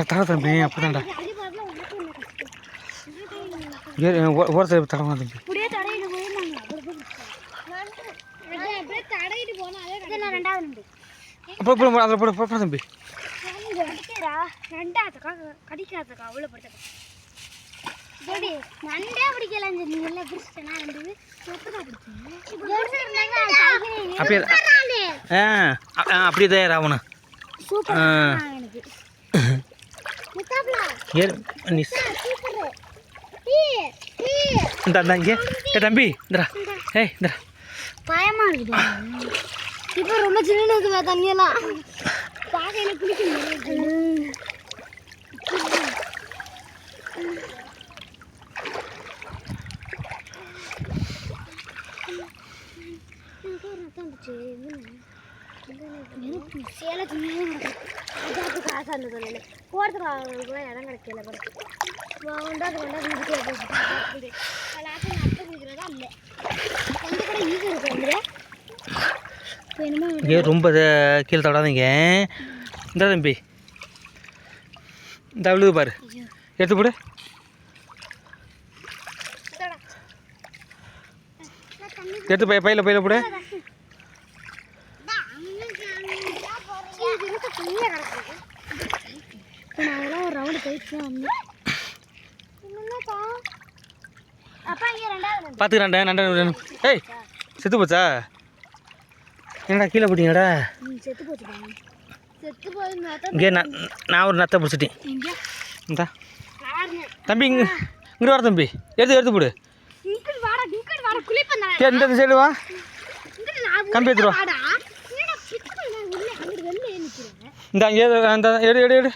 தர தம்பி அப்படிதான்டா ஓரத்தை தடவை தம்பி அதில் போட போட தம்பி கடிக்காதக்கா அவ்வளோ படுத்த நண்டே பிடிக்கல அப்படியே தான் ராவணா இங்கே தம்பி இந்தரா ஏய் இந்தரா பயமா இருக்குது இப்போ ரொம்ப சின்ன இருக்குதா தண்ணியெல்லாம் பாகையில குளிக்கணும் சேலை காசா இருந்தது போகிறதுக்கு இடம் கிடைக்கல கொண்டாது நட்டு குடிக்கிறதா இல்லை எந்த கூட ஈஸி இருக்கு இங்கே ரொம்ப கீழே தொடாதீங்க இந்த தம்பி இந்த விழுது பாரு எடுத்து போடு எடுத்து பையில போடு ஒரு ரவுண்டு போயிடுச்சு பார்த்துக்கிறேன் நண்டன் ஏய் செத்து போச்சா என்னடா கீழே போட்டீங்கடா செத்து போச்சு செத்து போய் இங்கே நான் ஒரு நத்தை பிடிச்சிட்டேன் இந்தா தம்பி இங்கே வர தம்பி எடுத்து போடு இந்த சைடு வா கம்பி எடுத்துருவா இந்த எடு